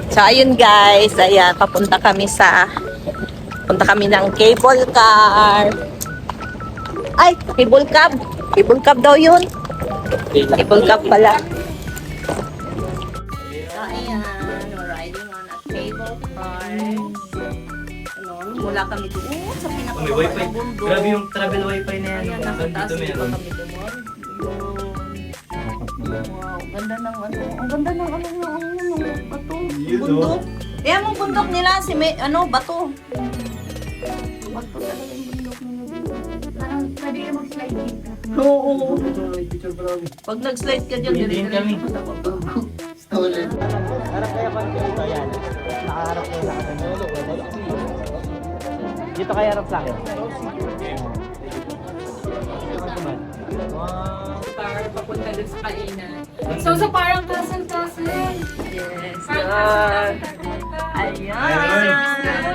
So, ayun guys. Ayan, punta kami ng cable car. Ay, cable cab. Cable cab daw yun. Cable cab pala. So, ayan. We're riding on a cable car. Ano, mula kami doon sa May pinakababa wifi. ng bundok. Grabe yung travel wifi na yan. Ayan, nasa taas Dito dito meron. kami doon. Wow, ganda ng ano. Ang ganda ng ano ng bato. Bundok. Kaya mong bundok nila si bato. Bato talaga yung bundok nila dito. Parang pwede ka mag-slide dito. Oo. Pag nag-slide ka dyan, Hindi kami. Stolen. Harap kayo pa dito yan. Nakaharap kayo sa akin. Dito kayo harap sa akin. Para papunta dun sa kainan. So parang castle-castle. Yes. Parang Yan. castle-castle. Ayan.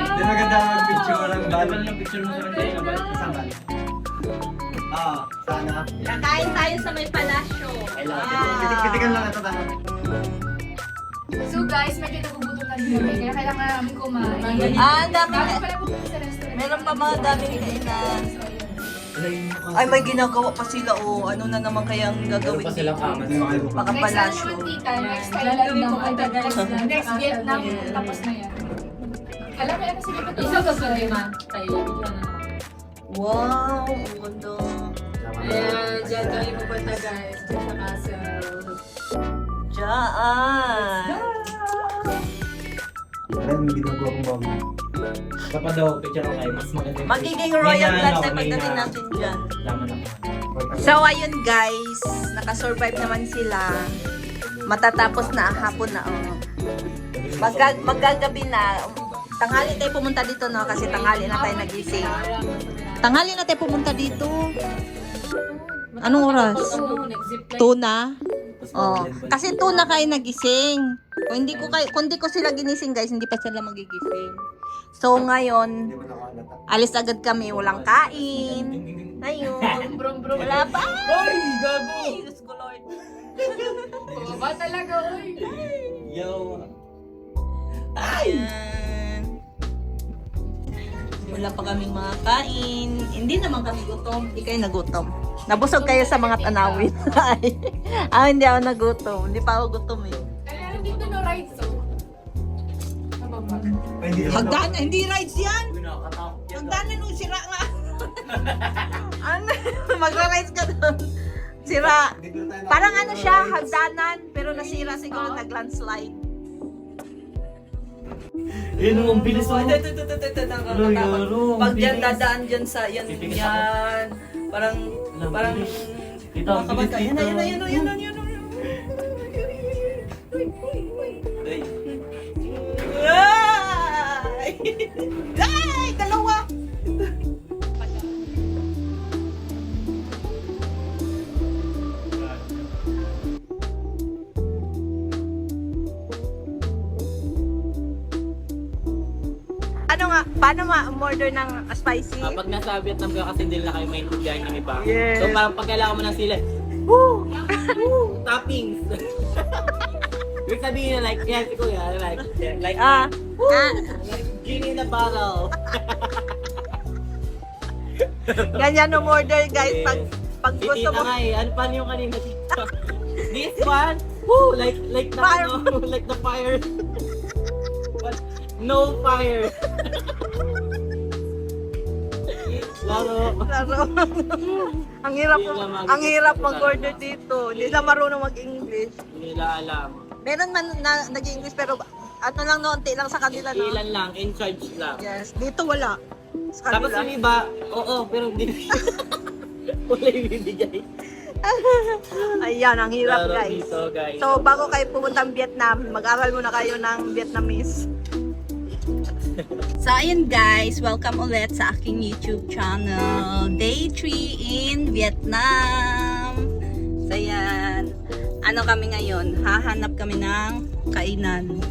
Di maganda mag-picture ng Bawal ng picture mo sa kanila na balik sa sambal. sana. Kakain tayo sa may palasyo. Pitik-pitikan lang ito tayo. So guys, medyo nagugutom na din kami. Kaya kailangan namin kumain. Ang dami. Bago pala pupunta sa restaurant. Meron pa mga daming kainan. So, ayun. Ay, may ginagawa pa sila. Oh, ano na naman kaya ang gagawin pa silang dito? amas. Baka Next palasyo. naman tita, next Thailand naman. Next Vietnam, Yeah. tapos na yan. Alam mo, ano sige pa ito? Isa ka sa lima. Tayo, bigyan na. Wow, ang ganda. Ayan, dyan tayo pupunta guys. Dyan sa castle. Diyan. Alam yung ginagawa kong bago. Kapag daw picture ko kayo, mas maganda yung Magiging May royal na- blood ano, tayo may pagdating na- natin dyan. Laman ako. So, ayun guys. Nakasurvive naman sila. Matatapos na hapon na. Oh. Maggagabi na. Tanghali tayo pumunta dito, no? Kasi tanghali na tayo nagising. Tanghali na tayo pumunta dito. Anong oras? Ano, nag-zipline. 2 na? Oh. Kasi 2 na kayo nagising. Kung hindi ko sila ginising, guys, hindi pa sila magigising. So, ngayon, Hindi mo nakalata. alis agad kami. Walang kain. Ayun. Brum, brum. Wala pa. Ay, gago! Ay, Diyos ko, Lord. Baba talaga, oy. Yo! Ayan. Wala pa kaming makakain. Hindi naman kami gutom. Hindi kayo nagutom. Nabusog kayo sa mga tanawin. Hindi ako nagutom. Hindi pa ako gutom eh. Kaya dito no ride so. Nababa. Ay, hindi. Hagdanan, hindi rides yan. Hagdanan nung sira nga. Ano? Magra-rides ka doon. Sira. Parang ano siya, hagdanan. Pero nasira siguro, nag-landslide. Yun, ang bilis mo. Ito, nakakatakot. Pag dyan, dadaan dyan sa, yan, Pipigil yan. Parang, Dito, ang bilis makabanta. dito. Yan. Ay, Ay! Ay! Dalawa! Ano nga, paano ma-order ng spicy? Pag nasa Vietnam ka kasi hindi na kayo may ganyan iba. Yes. So parang pag kailangan mo ng sila, woo! Woo! Toppings! Ibig sabihin na like, yan si Kuya, like, gin in a bottle. Ganyan umorder guys pag gusto Titita mo. nga eh, ano pa yung kanina dito? This one, woo! Like the Fire. ano, like the fire. But no fire. Laro. Laro. ang hirap mag-order dito. Hindi sila marunong mag-English. Hindi nila alam. Meron man na nag-English pero ano lang noonti lang sa kanila no. Ilan lang, in charge lang. Yes, dito wala. Sa Tapos kanila. yung iba, oo, pero hindi. Wala yung bibigay. Ayan, ang hirap Laro guys. dito, guys. So bago kayo pumunta ng Vietnam, mag-aral muna kayo ng Vietnamese. So ayun guys, welcome ulit sa aking YouTube channel. Day 3 in Vietnam. So yan. Ano kami ngayon? Hahanap kami ng kainan.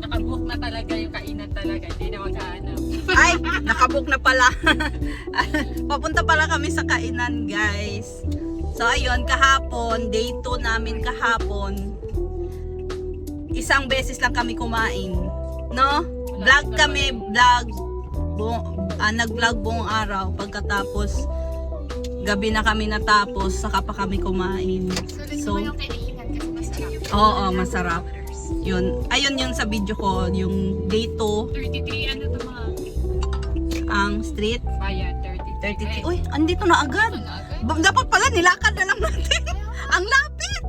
Nakabook na talaga yung kainan talaga. Hindi na maghahanap. Ay, nakabook na pala. Papunta pala kami sa kainan guys. So ayun, kahapon, day 2 namin kahapon. isang beses lang kami kumain. No? Vlog kami, vlog. Nag-vlog buong araw. Pagkatapos, gabi na kami natapos, saka pa kami kumain. So, yung kailangan kasi masarap. oo, masarap. Yun. Ayun yun sa video ko, yung day 2, 33, ano to mga? ang street. Bayan, 33. Uy, andito na agad. Dapat pala nilakad na lang natin. Ang lapit.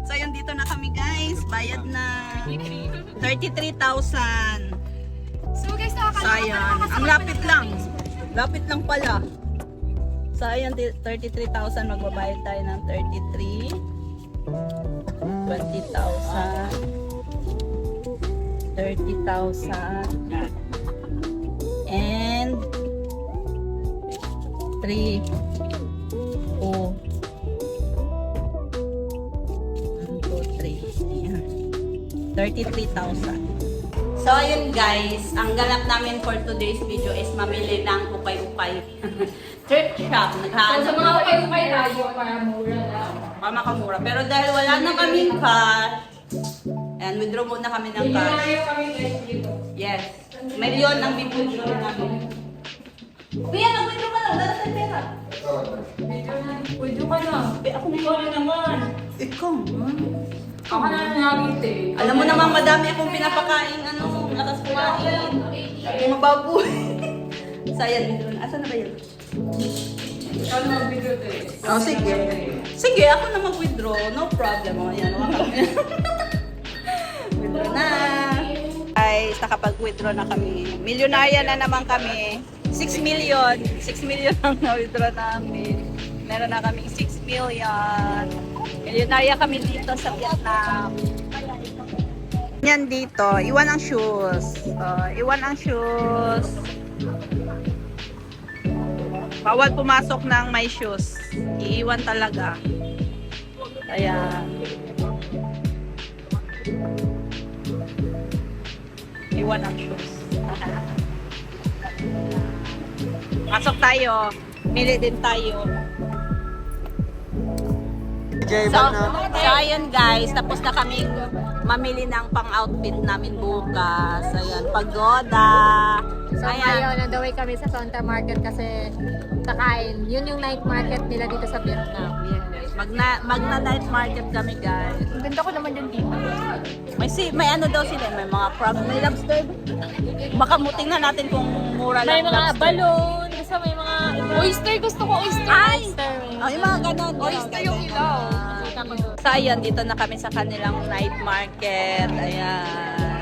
So, yun, dito na kami guys. Bayad na 33,000. So guys, Sayang. Ang lapit lang. Lapit lang pala. Sayang, 33,000. Magbabayad tayo ng 33. 20,000. 30,000. And 3. 4. 1, 2, 3. Ayan. 33,000. So, ayun guys, ang ganap namin for today's video is mamili ng ukay-ukay. Thrift shop. So, Naghahanap sa mga ukay-ukay tayo para mura lang. para makamura. Pero dahil wala na kaming cash, and withdraw muna kami ng cash. Milyonario kami guys dito. Yes. Million ang bibudyo namin. Kuya, nag-withdraw ka lang. Dala tayo pera. Pwede ka na. Ako na Ikaw na naman. Ikaw. Ako na nangangit eh. Alam mo naman, madami akong pinapakain, lakas kumain. Yung mababoy. Sayang, withdraw na. Asan na ba yun? Ikaw na mag-video eh. Oh, sige. Sige, ako na mag-withdraw. No problem. O, yan. Withdraw na. Guys, nakapag-withdraw na kami. Milyonarya na naman kami. 6 million. 6 million ang na-withdraw namin. Meron na kami 6 million. Milyonarya kami dito sa Vietnam. Yan dito. Iwan ang shoes. Iwan ang shoes. Bawal pumasok ng may shoes. Iiwan talaga. Ayan. Iwan ang shoes. Pasok tayo. Mili din tayo. So, ayan guys. Tapos na kaming mamili ng pang-outfit namin bukas. Ayan. Pagoda. So ngayon, on the way kami sa Santa Market kasi kakain. Yun yung night market nila dito sa Vietnam. Yes. Magna night market kami guys. Ang ganda ko naman yung dito. May ano daw sila, may mga crab, may lobster. Baka muting na natin kung mura lang May mga lobster. balloon, kasi may mga Oyster, gusto ko oyster. Ay! oyster. Oh, yung mga ganon. Oyster yung ilaw. So ayan, dito na kami sa kanilang night market. Ayan.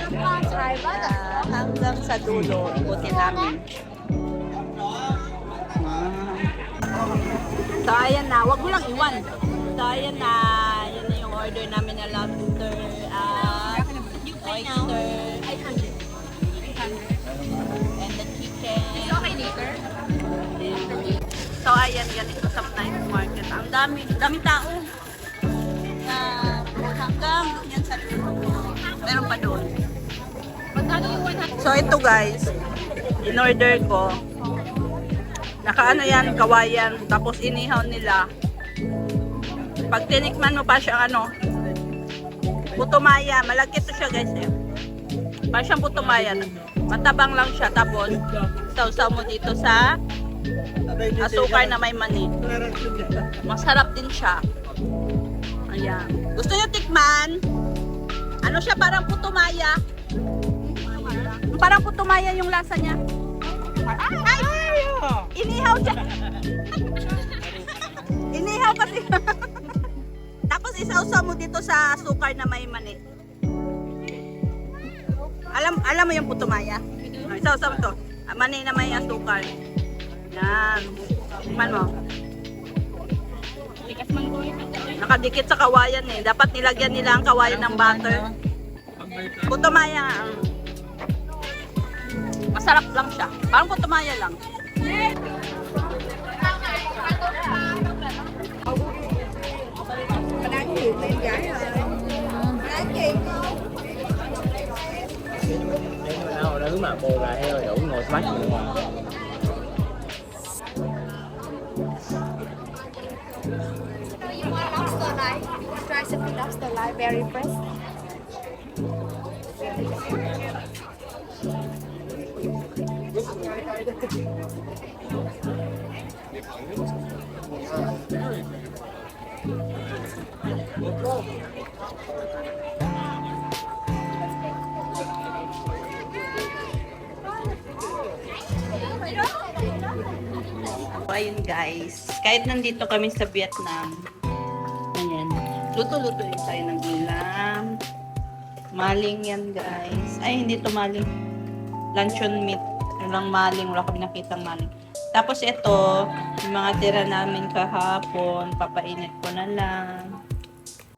Hanggang sa dulo, ikutin namin. So ayan na, wag mo lang iwan. So ayan na, yan na yung order namin na lobster at oyster. And the chicken. Okay, later. So ayan, ganito sa night market. Ang dami tao. Hanggang yan sa dulo. Meron pa doon. Magkano yung 100? So ito guys, in-order ko. Nakaano yan, kawayan, tapos inihaw nila. Pag tinikman mo pa siya putumaya, malagkit to siya guys eh. Pa siyang putumaya. Matabang lang siya, tapos sausaw mo dito sa asukar na may mani. Masarap din siya. Ayan. Gusto nyo tikman? Ano siya, parang putumaya. Parang putumaya yung lasa niya. Ay! Inihaw siya. Inihaw kasi. Tapos isausaw mo dito sa asukar na may mani. Alam mo yung putumaya? Isausaw mo to. Mani na may asukar. Yan. Tikman mo. Nakadikit sa kawayan eh. Dapat nilagyan nila ang kawayan ng butter. Putumaya. Masarap lang siya. Parang putumaya lang. Nếu mà bồ lại heo thì ủng hộ smash mình mà. You want lobster live? Try some lobster live, very fresh. So, ayun guys, kahit nandito kami sa Vietnam, ayan, luto-luto din tayo ng ulam. Maling yan guys. Ay, hindi to maling. Luncheon meat. Walang maling, wala kami nakitang maling. Tapos ito, yung mga tira namin kahapon, papainit ko na lang.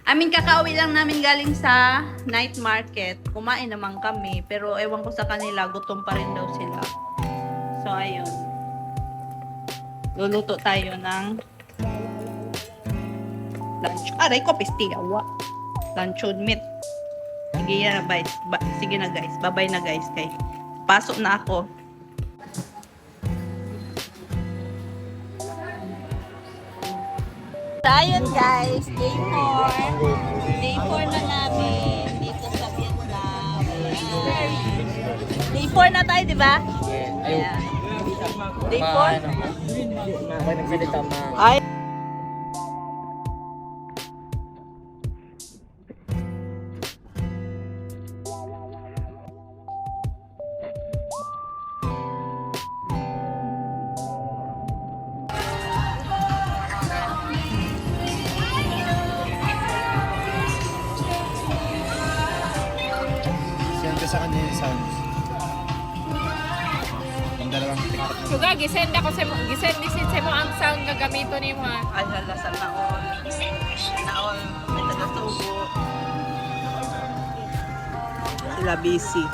Kakauwi lang namin galing sa night market. Kumain naman kami, pero ewan ko sa kanila, gutom pa rin daw sila. So, ayun. Luluto tayo ng lunch. Aray ko, pistiyawa. Luncheon meat. Sige na, sige na guys. Bye-bye na guys. Kay pasok na ako. So, ayun guys. Day 4. Day 4 na namin dito sa Vietnam. Day 4 na tayo, di ba? Yeah. Day 4? Nagsalita ma. Ay. Send ka sa kanya yung sounds. Ang dalawang TikTok. Suga, gisend ako sa mo ang sound gagamito ni mo ha. Ay, halasan na all. Naol. May taga-tubo. Sila busy.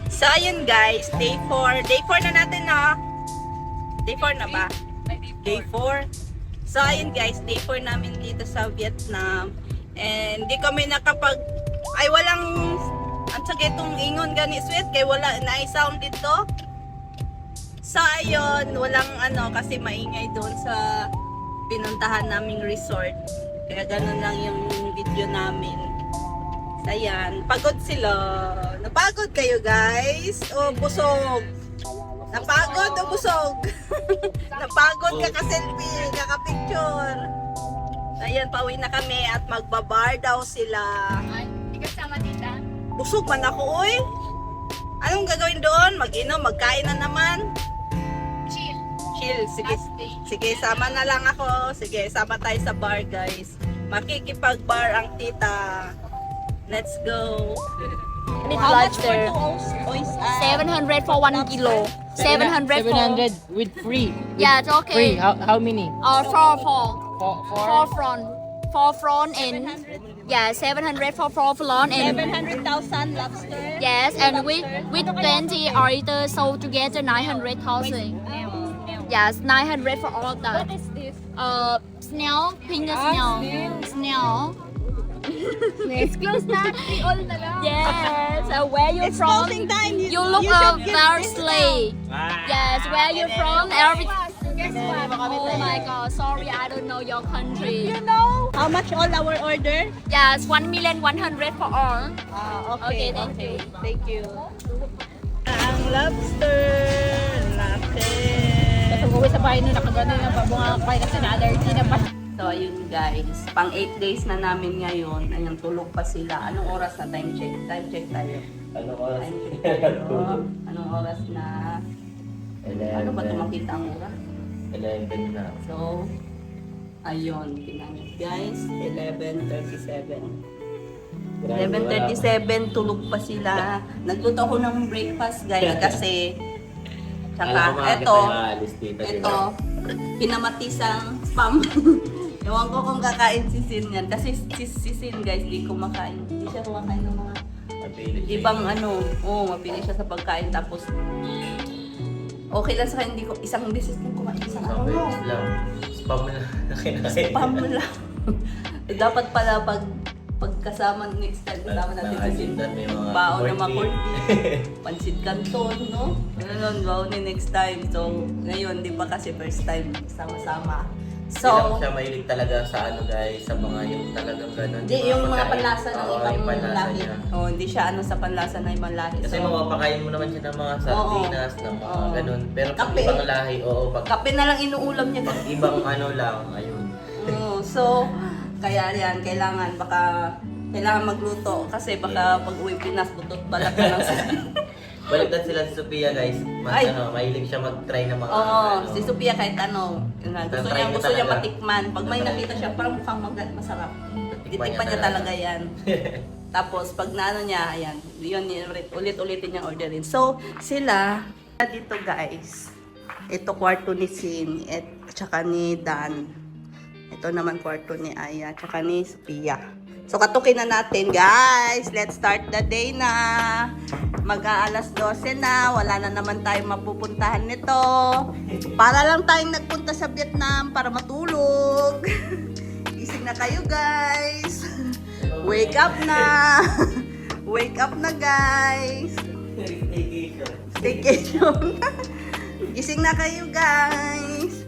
So, ayun guys. Day 4. Day 4 na natin, no? Day 4 na ba? Day 4. So, ayun guys. Day 4 namin dito sa Vietnam. And di kami nakapag... Ay, walang... Ang sakit itong ingon gani sweet. Kaya wala na sound dito. So, ayun. Walang kasi maingay doon sa pinuntahan naming resort. Kaya ganun lang yung video namin. So, ayan. Pagod sila. Napagod kayo, guys? O busog? Napagod o busog? Napagod ka ka-selfie, ka-picture. So, ayan, pauwi na kami at magbabar daw sila. Ay, hindi kasama tita. Busog man ako, uy. Anong gagawin doon? Mag-inom, magkain na naman. Chill. Chill, sige. Last day. Sige, sama na lang ako. Sige, sama tayo sa bar, guys. Makikipag-bar ang tita. Let's go. How much for 700 for 1 kilo. 700 for... 700 with free. Yeah, it's okay. Free. How many? Four Four. front. Four front and... Yeah, 700 for 4 front and... 700,000 lobster. Yes, and with 20 oysters, so together 900,000. Yes, 900 for all of that. What is this? Snail, pink snail. Snail. It's close na. All na lang. Yes, where you It's from? closing time. You look should get very this slay. Yes, where you from? Guess what? Oh my god, sorry, I don't know your country. You know how much all our order? Yes, 1,100,000 for all. Okay, Okay, thank you. Thank you. Ang lobster. Laki. Uwi sa bahay nung nakagano na pa, bunga pa kasi na-allergy na pa. So, ayun guys. Pang 8 days na namin ngayon. Ayan, tulog pa sila. Anong oras na? Time check. Time check tayo. Anong oras? Time check tayo. Anong oras na? Ano ba ito makita ang oras? 11 na. So, ayun. Tingnan nyo guys. 11:37. 11:37, tulog pa sila. Nagluto ako ng breakfast guys kasi tsaka ito, pinamatisang spam. Ewan ko kung kakain si Sin yan. Kasi si Sin guys, di kumakain. Hindi siya kumakain ng mga ibang mapili siya sa pagkain. Tapos, okay lang sa kanya, hindi ko, isang beses kong kumain isang araw. Spam lang. Spam lang. Dapat pala pagkasama next time, kasama natin si Sin. Baon na makorti. Pansit Canton, no? Ganun, baon ni next time. So, ngayon, di ba kasi first time sama-sama. So, Hindi lang siya mahilig talaga sa ano guys, sa mga yung talagang ganun. hindi yung mga pagkain. panlasa ng Oo, ibang yung panlasa lahi. niya. Oh, hindi siya ano sa panlasa ng ibang lahi. Kasi So, mapapakain mo naman siya ng mga sardinas, ng mga Oo. ganun. Pero pag Kape. ibang lahi, oo, pag kape na lang inuulam niya. pag ibang ano lang, ayun. So, kaya yan, kailangan magluto kasi baka pag uwi Pinas, butot balat na lang sila. Baliktad sila si Sophia guys. Ay. Mahilig siya mag-try ng mga Oo, ano. si Sophia kahit ano, yun nga, gusto Try niya, mo gusto niya talaga. matikman. Pag may nakita siya, parang mukhang masarap. Titikman niya talaga yan. Tapos pag naano niya, ayan, yun, ulit-ulitin niya orderin. So, sila, dito guys, ito kwarto ni Sin, at saka ni Dan. Ito naman kwarto ni Aya, at saka ni Sophia. So, katukin na natin, guys. Let's start the day na. Mag-aalas 12 na. Wala na naman tayong mapupuntahan nito. Para lang tayong nagpunta sa Vietnam para matulog. Gising na kayo, guys. Wake up na. Wake up na, guys. Staycation. Gising na kayo, guys.